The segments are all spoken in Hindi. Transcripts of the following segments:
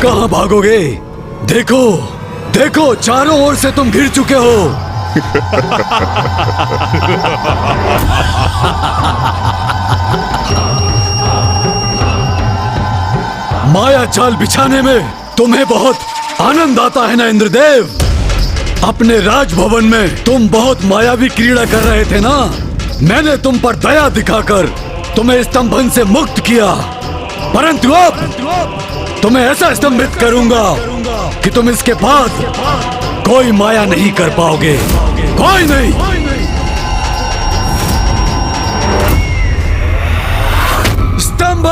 कहां भागोगे? देखो देखो, चारों ओर से तुम घिर चुके हो। माया जाल बिछाने में तुम्हें बहुत आनंद आता है ना इंद्रदेव? अपने राजभवन में तुम बहुत मायावी क्रीड़ा कर रहे थे ना? मैंने तुम पर दया दिखाकर तुम्हें स्तंभन से मुक्त किया, परंतु अब तुम्हें ऐसा स्तंभित करूंगा कि तुम इसके बाद कोई माया नहीं कर पाओगे, कोई नहीं। स्तंभ!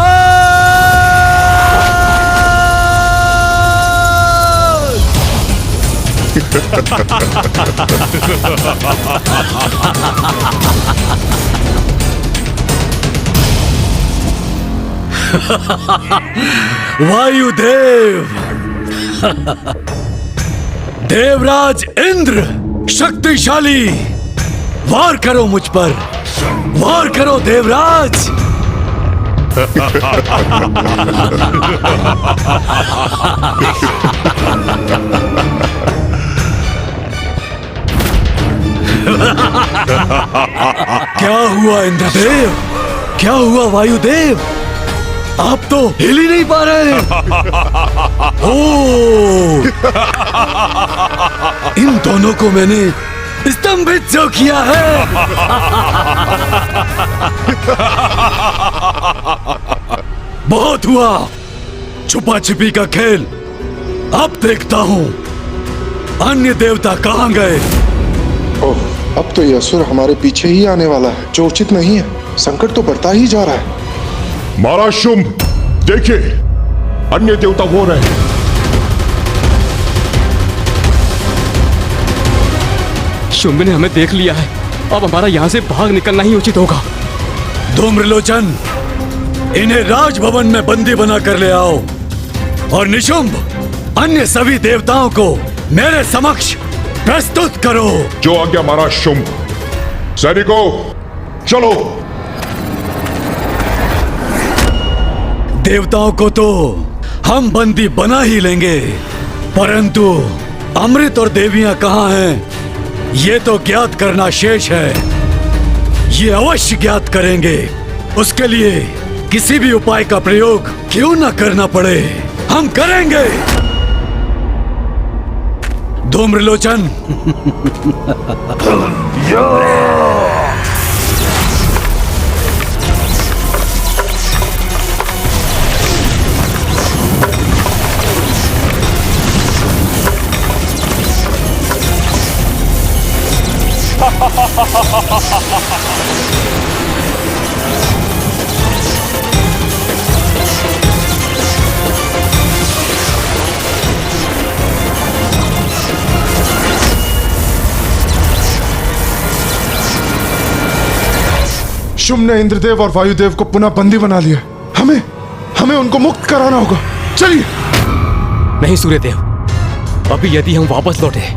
वायुदेव! देवराज इंद्र शक्तिशाली, वार करो मुझ पर, वार करो देवराज। क्या हुआ इंद्रदेव? क्या हुआ वायुदेव? आप तो हिल ही नहीं पा रहे। ओह! इन दोनों को मैंने स्तंभित जो किया है। बहुत हुआ छुपा छिपी का खेल। अब देखता हूँ अन्य देवता कहाँ गए। ओह, अब तो ये असुर हमारे पीछे ही आने वाला है, जो उचित नहीं है। संकट तो बढ़ता ही जा रहा है। महाराज शुंभ, देखिए, अन्य देवता हो रहे हैं। शुंभ ने हमें देख लिया है, अब हमारा यहाँ से भाग निकलना ही उचित होगा। धूम्रलोचन, इन्हें राजभवन में बंदी बना कर ले आओ और निशुंभ अन्य सभी देवताओं को मेरे समक्ष प्रस्तुत करो। जो आज्ञा महाराज शुंभ। सैनिकों, चलो। देवताओं को तो हम बंदी बना ही लेंगे, परंतु अमृत और देवियां कहाँ हैं, ये तो ज्ञात करना शेष है। ये अवश्य ज्ञात करेंगे। उसके लिए किसी भी उपाय का प्रयोग क्यों न करना पड़े, हम करेंगे। धूम्रलोचन, शुंभ ने इंद्रदेव और वायुदेव को पुनः बंदी बना लिया। हमें उनको मुक्त कराना होगा। चलिए। नहीं सूर्यदेव, अभी यदि हम वापस लौटे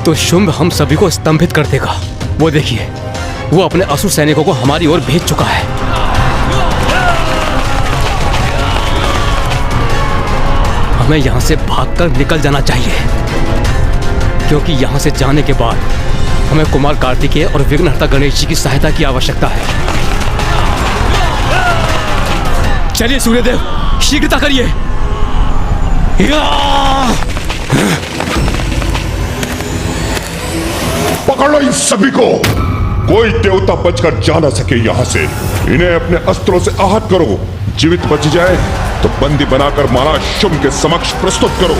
तो शुंभ हम सभी को स्तंभित कर देगा। वो देखिए, वो अपने असुर सैनिकों को हमारी ओर भेज चुका है। हमें यहां से भागकर निकल जाना चाहिए, क्योंकि यहां से जाने के बाद हमें कुमार कार्तिकेय और विघ्नहर्ता गणेश जी की सहायता की आवश्यकता है। चलिए सूर्यदेव, शीघ्रता करिए। पकड़ लो इन सभी को। कोई देवता बचकर जा ना सके यहाँ से। इन्हें अपने अस्त्रों से आहत करो। जीवित बच जाए तो बंदी बनाकर महाराज शुंभ के समक्ष प्रस्तुत करो।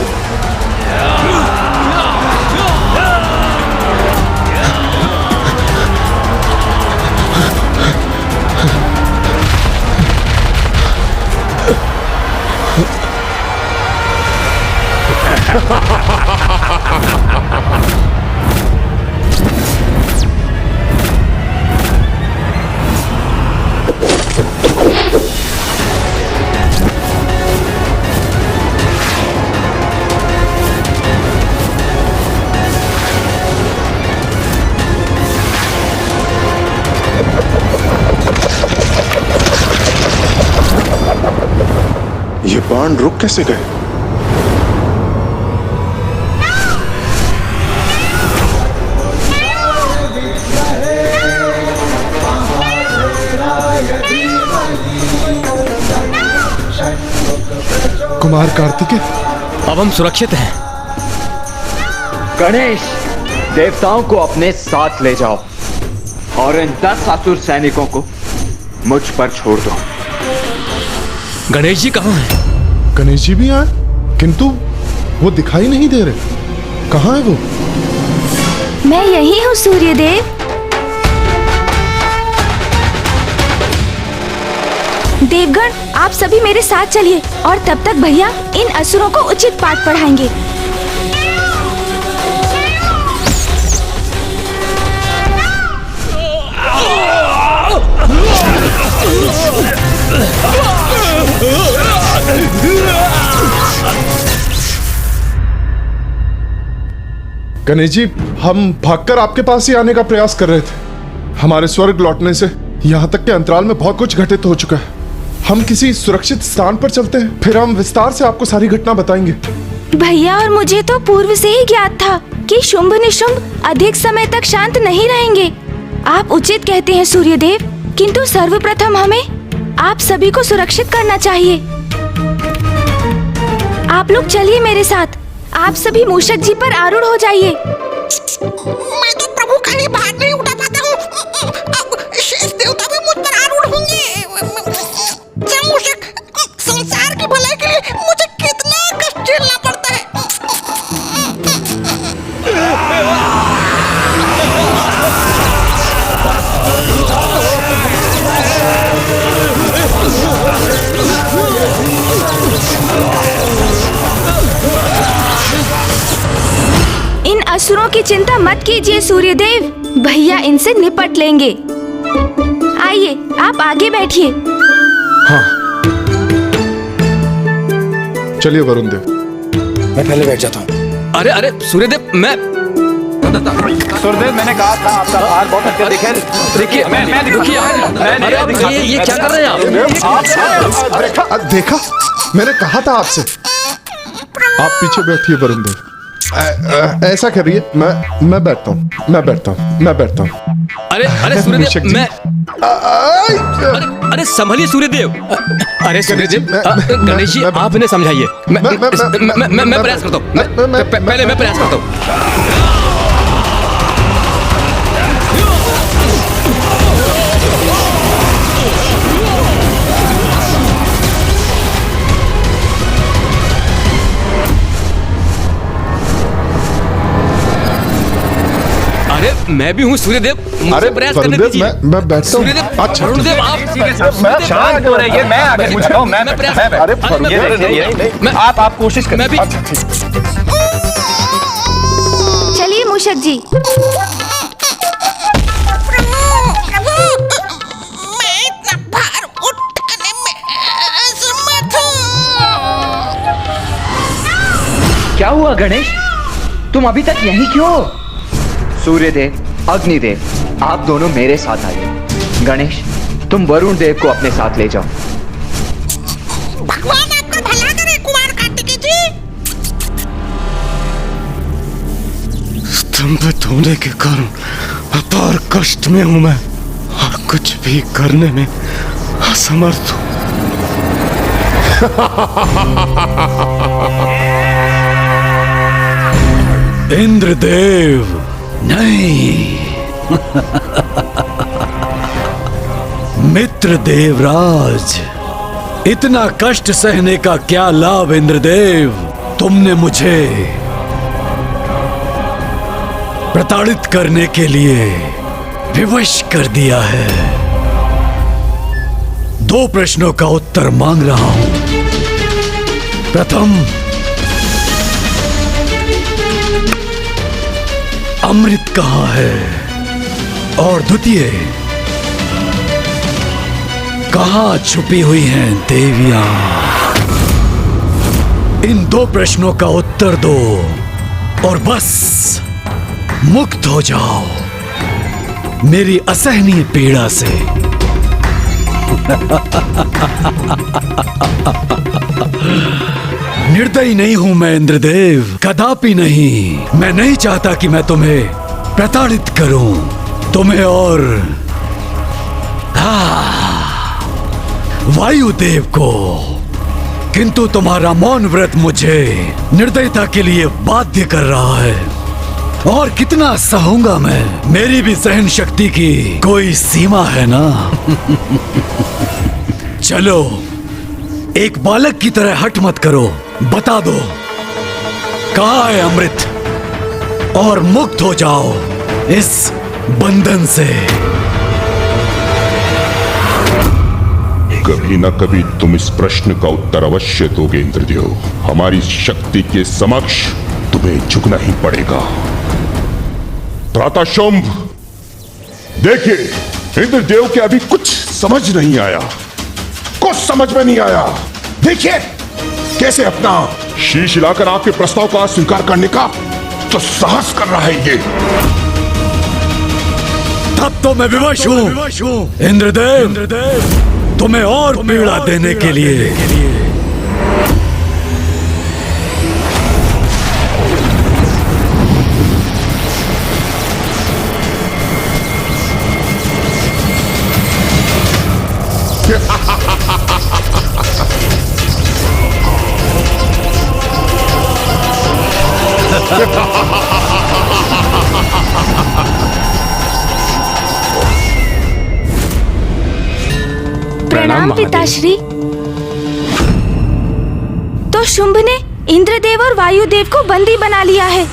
ये बाण रुक कैसे गए? कुमार कार्तिकेय, अब हम सुरक्षित हैं। गणेश, देवताओं को अपने साथ ले जाओ और इन 10 असुर सैनिकों को मुझ पर छोड़ दो। गणेश जी कहाँ हैं? गणेश जी भी आए, किंतु वो दिखाई नहीं दे रहे। कहाँ है वो? मैं यही हूँ सूर्यदेव। देवगण, आप सभी मेरे साथ चलिए और तब तक भैया इन असुरों को उचित पाठ पढ़ाएंगे। गणेश जी, हम भागकर आपके पास ही आने का प्रयास कर रहे थे। हमारे स्वर्ग लौटने से यहाँ तक के अंतराल में बहुत कुछ घटित हो चुका है। हम किसी सुरक्षित स्थान पर चलते हैं, फिर हम विस्तार से आपको सारी घटना बताएंगे। भैया, और मुझे तो पूर्व से ही ज्ञात था कि शुंभ निशुंभ अधिक समय तक शांत नहीं रहेंगे। आप उचित कहते हैं सूर्यदेव, किंतु सर्वप्रथम हमें आप सभी को सुरक्षित करना चाहिए। आप लोग चलिए मेरे साथ। आप सभी मूषक जी पर आरूढ़ हो जाइए। मैं तो प्रभु का ही भार नहीं उठा पाता हूँ। अब शेष देवता भी मुझ पर आरूढ़ होंगे। मूषक, संसार की भलाई के लिए मुझे कितना कष्ट झेलना पड़ता है। इन असुरों की चिंता मत कीजिए सूर्यदेव, भैया इनसे निपट लेंगे। आइए, आप आगे बैठिए। हाँ, चलिए वरुण देव। मैं पहले बैठ जाता हूँ। अरे अरे सूर्यदेव, मैं सूर्यदेव, मैंने कहा था आपका भार बहुत अत्यधिक है। देखिए, अरे ये क्या कर रहे हैं आप? देखा, मैंने कहा था आपसे। आप पीछे बैठिए वरुण देव। ऐसा करिए, मैं बैठता हूँ, मैं बैठता हूँ। अरे अरे सूर्यदेव, मैं अरे संभलिए सूर्यदेव। अरे सूर्यदेव, गणेश जी आप इन्हें समझाइए। मैं प्रयास करता हूँ। पहले मैं प्रयास करता हूँ। मैं भी हूँ सूर्यदेव, मुझे प्रयास करने दीजिए। मैं बैठता हूँ। अच्छा वरुणदेव, आप शांत हो रहिए, मैं आगे पूछता हूँ। मैं प्रयास आप कोशिश करें। मैं भी। चलिए मूषक जी। प्रभु, मैं इतना भार उठाने में असमर्थ हूँ। क्या हुआ गणेश, तुम अभी तक यहीं क्यों हो? सूर्यदेव, अग्निदेव, आप दोनों मेरे साथ आइए। गणेश, तुम वरुण देव को अपने साथ ले जाओ। भगवान आपका भला करे कुमार कार्तिकेय जी। स्तंभित होने के कारण अपार कष्ट में हूं मैं और कुछ भी करने में असमर्थ हूं। इंद्रदेव नहीं, मित्र देवराज, इतना कष्ट सहने का क्या लाभ इंद्रदेव? तुमने मुझे प्रताड़ित करने के लिए विवश कर दिया है। 2 प्रश्नों का उत्तर मांग रहा हूं। प्रथम, अमृत कहाँ है? और द्वितीय, कहाँ छुपी हुई हैं देवियां? इन 2 प्रश्नों का उत्तर दो और बस मुक्त हो जाओ मेरी असहनीय पीड़ा से। निर्दयी नहीं हूं मैं इंद्रदेव, कदापि नहीं। मैं नहीं चाहता कि मैं तुम्हें प्रताड़ित करूं, तुम्हें और वायुदेव को। किंतु तुम्हारा मौन व्रत मुझे निर्दयता के लिए बाध्य कर रहा है। और कितना सहूंगा मैं? मेरी भी सहन शक्ति की कोई सीमा है ना। चलो, एक बालक की तरह हट मत करो, बता दो कहाँ है अमृत, और मुक्त हो जाओ इस बंधन से। कभी न कभी तुम इस प्रश्न का उत्तर अवश्य दोगे इंद्रदेव। हमारी शक्ति के समक्ष तुम्हें झुकना ही पड़ेगा। त्राता शुंभ, देखिए इंद्रदेव के अभी कुछ समझ नहीं आया, कुछ समझ में नहीं आया। देखिए कैसे अपना शीश हिलाकर आपके प्रस्ताव का स्वीकार करने का तो साहस कर रहा है ये। तब तो मैं विवश हूँ इंद्रदेव, तुम्हें और पीड़ा देने के लिए। प्रणाम पिताश्री। तो शुंभ ने इंद्रदेव और वायुदेव को बंदी बना लिया है।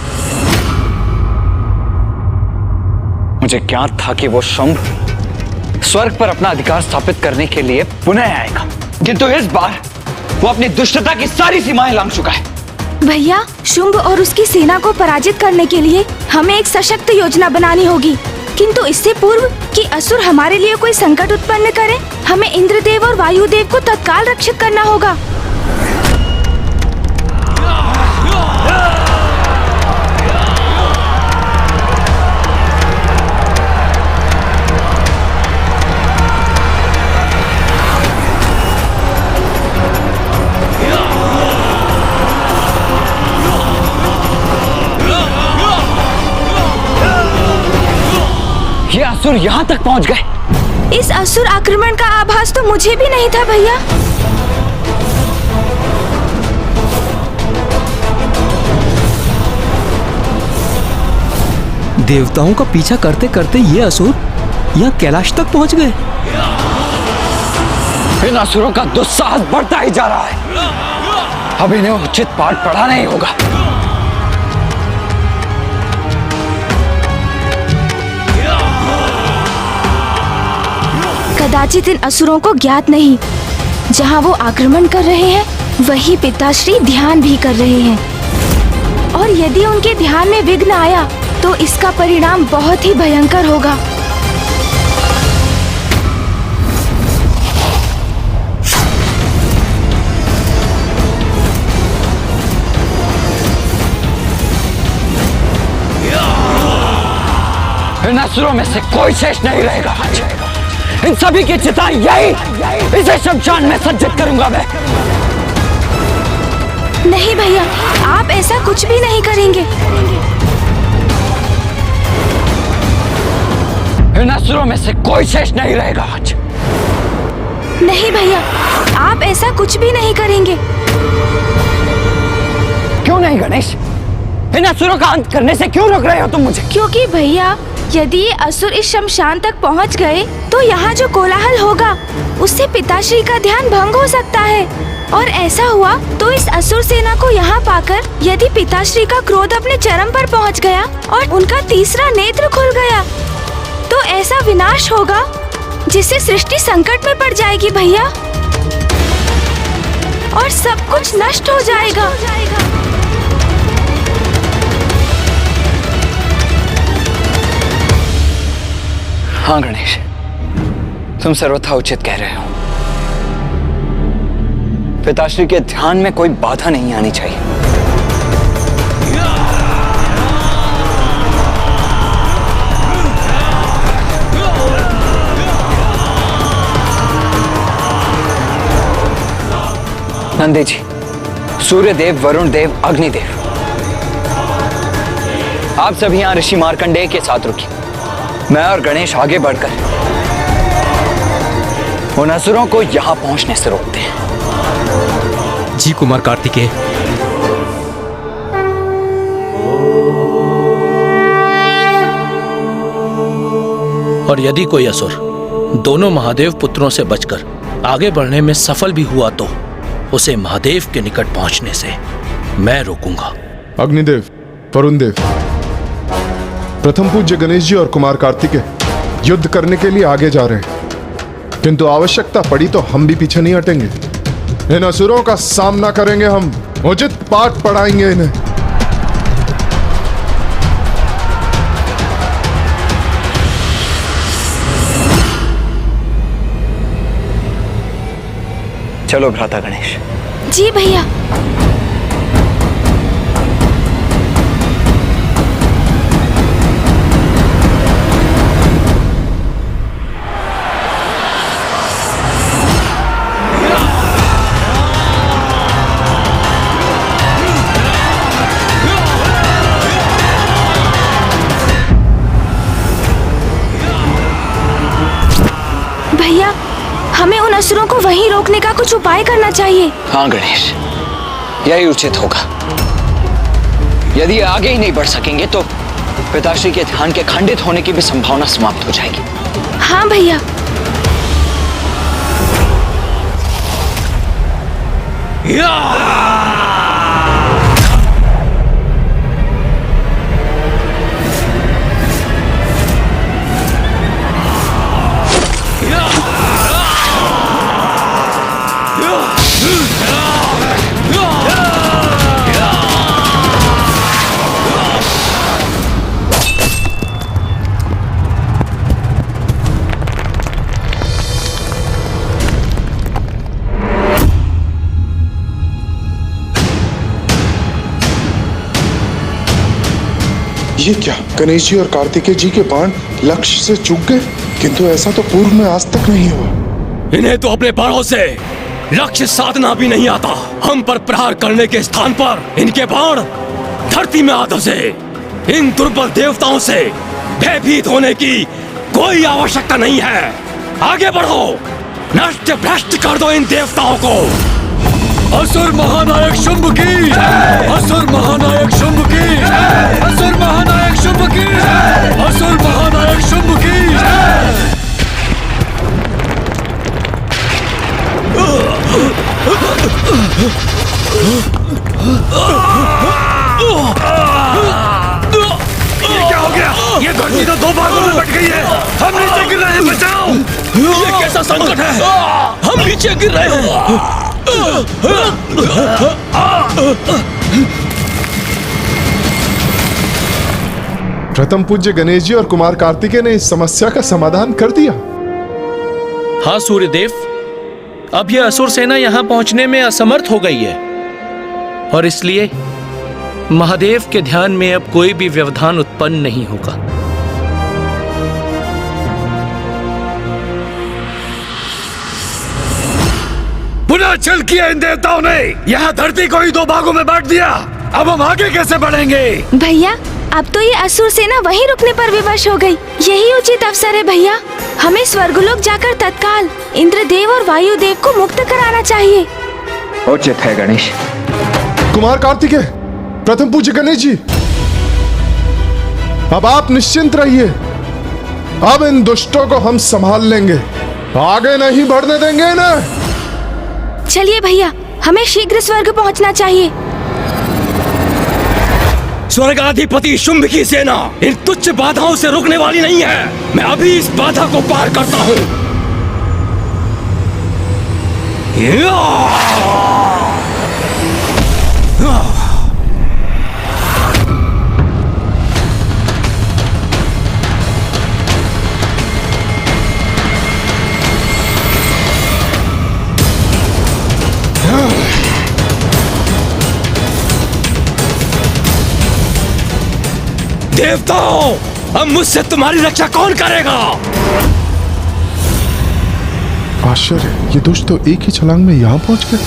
मुझे ज्ञात था कि वो शुंभ स्वर्ग पर अपना अधिकार स्थापित करने के लिए पुनः आएगा, किंतु इस बार वो अपनी दुष्टता की सारी सीमाएं लांघ चुका है। भैया, शुंभ और उसकी सेना को पराजित करने के लिए हमें एक सशक्त योजना बनानी होगी, किंतु इससे पूर्व कि असुर हमारे लिए कोई संकट उत्पन्न करे, हमें इंद्रदेव और वायुदेव को तत्काल रक्षित करना होगा। ये असुर यहाँ तक पहुँच गए। इस असुर आक्रमण का आभास तो मुझे भी नहीं था भैया। देवताओं का पीछा करते करते ये असुर यहाँ कैलाश तक पहुंच गए। इन असुरों का दुस्साहस बढ़ता ही जा रहा है। अब इन्हें उचित पाठ पढ़ाना ही होगा। कदाचित इन असुरों को ज्ञात नहीं, जहाँ वो आक्रमण कर रहे हैं वही पिताश्री ध्यान भी कर रहे हैं, और यदि उनके ध्यान में विघ्न आया तो इसका परिणाम बहुत ही भयंकर होगा। इन असुरों में से कोई शेष नहीं रहेगा। इन सभी की चिता यही, इसे शमशान में सज्जित करूंगा मैं। नहीं भैया, आप ऐसा कुछ भी नहीं करेंगे। इन असुरों में से कोई शेष नहीं रहेगा आज। नहीं भैया, आप ऐसा कुछ भी नहीं करेंगे। क्यों नहीं गणेश? इन असुरों का अंत करने से क्यों रोक रहे हो तुम मुझे? क्योंकि भैया, यदि ये असुर इस शमशान तक पहुंच गए तो यहाँ जो कोलाहल होगा उससे पिताश्री का ध्यान भंग हो सकता है, और ऐसा हुआ तो इस असुर सेना को यहाँ पाकर यदि पिताश्री का क्रोध अपने चरम पर पहुँच गया और उनका तीसरा नेत्र खुल गया तो ऐसा विनाश होगा जिससे सृष्टि संकट में पड़ जाएगी भैया, और सब कुछ नष्ट हो जाएगा। हाँ गणेश, तुम सर्वथा उचित कह रहे हो। पिताश्री के ध्यान में कोई बाधा नहीं आनी चाहिए। नंदी जी, सूर्यदेव, वरुण देव, अग्निदेव, आप सभी यहाँ ऋषि मार्कंडेय के साथ रुकिए। मैं और गणेश आगे बढ़कर उन असुरों को यहां पहुंचने से रोकते हैं। जी कुमार कार्तिकेय। और यदि कोई असुर दोनों महादेव पुत्रों से बचकर आगे बढ़ने में सफल भी हुआ तो उसे महादेव के निकट पहुंचने से मैं रोकूंगा। अग्निदेव, वरुण देव, प्रथम पूज्य गणेश जी और कुमार कार्तिकेय युद्ध करने के लिए आगे जा रहे हैं, किंतु आवश्यकता पड़ी तो हम भी पीछे नहीं हटेंगे। इन असुरों का सामना करेंगे हम, उचित पाठ पढ़ाएंगे इन्हें। चलो भ्राता गणेश। जी भैया। भैया, हमें उन असुरों को वहीं रोकने का कुछ उपाय करना चाहिए। हाँ गणेश, यही उचित होगा। यदि ये आगे ही नहीं बढ़ सकेंगे तो पिताश्री के ध्यान के खंडित होने की भी संभावना समाप्त हो जाएगी। हाँ भैया। ये क्या, गणेश जी और कार्तिकेय जी के बाण लक्ष्य से चूक गए? किंतु ऐसा तो पूर्व में आज तक नहीं हुआ। इन्हें तो अपने बाणों से लक्ष्य साधना भी नहीं आता। हम पर प्रहार करने के स्थान पर इनके बाण धरती में आ धंसे। इन दुर्बल देवताओं से भयभीत होने की कोई आवश्यकता नहीं है। आगे बढ़ो, नष्ट भ्रष्ट कर दो इन देवताओं को। असुर महानायक शुंभ की, असुर महानायक शुंभ की, असुर महानायक शुंभ की, असुर महानायक शुंभ की। ये क्या हो गया? ये धरती तो दो भागों में बट गई है। हम नीचे गिर रहे हैं, बचाओ। ये कैसा संकट है? हम नीचे गिर रहे हैं। प्रथम पूज्य गणेश जी और कुमार कार्तिकेय ने इस समस्या का समाधान कर दिया। हाँ सूर्यदेव, अब यह असुर सेना यहां पहुंचने में असमर्थ हो गई है और इसलिए महादेव के ध्यान में अब कोई भी व्यवधान उत्पन्न नहीं होगा। पुनः छल किया इन देवताओं ने। यहाँ धरती को ही दो भागों में बांट दिया। अब हम आगे कैसे बढ़ेंगे? भैया, अब तो ये असुर सेना वहीं रुकने पर विवश हो गई। यही उचित अवसर है भैया। हमें स्वर्गलोक जाकर तत्काल इंद्रदेव और वायुदेव को मुक्त कराना चाहिए। उचित है गणेश। कुमार कार्तिकेय, प्रथम पूज्य गणेश जी, अब आप निश्चिंत रहिए। अब इन दुष्टों को हम संभाल लेंगे, आगे नहीं बढ़ने देंगे ना। चलिए भैया, हमें शीघ्र स्वर्ग पहुंचना चाहिए। स्वर्गाधिपति शुंभ की सेना इन तुच्छ बाधाओं से रुकने वाली नहीं है। मैं अभी इस बाधा को पार करता हूँ। देवताओं, अब मुझसे तुम्हारी रक्षा कौन करेगा? आश्चर्य, ये दुष्ट तो एक ही छलांग में यहाँ पहुंच गए।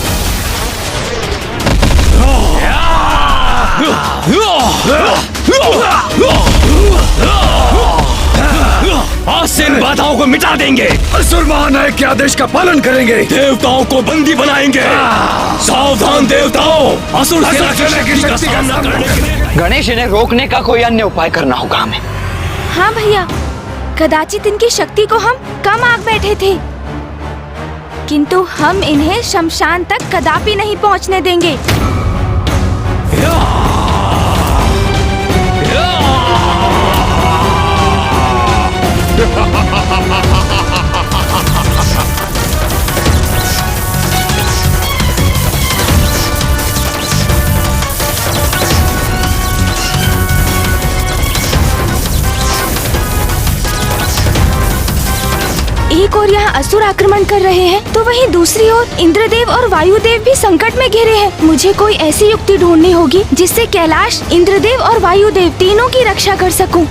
आज से इन बाधाओं को मिटा देंगे। असुर महानायक के आदेश का पालन करेंगे। देवताओं को बंदी बनाएंगे। सावधान देवताओं, असुर सेना की शक्ति का सामना करने के लिए गणेश, इन्हें रोकने का कोई अन्य उपाय करना होगा हमें। हाँ भैया, कदाचित इनकी शक्ति को हम कम आंक बैठे थे, किंतु हम इन्हें शमशान तक कदापि नहीं पहुंचने देंगे। एक और यहाँ असुर आक्रमण कर रहे हैं, तो वहीं दूसरी ओर इंद्रदेव और वायुदेव भी संकट में घिरे हैं। मुझे कोई ऐसी युक्ति ढूंढनी होगी जिससे कैलाश, इंद्रदेव और वायुदेव तीनों की रक्षा कर सकूं।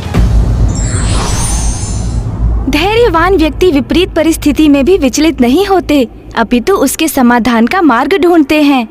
धैर्यवान व्यक्ति विपरीत परिस्थिति में भी विचलित नहीं होते, अपितु उसके समाधान का मार्ग ढूंढते हैं।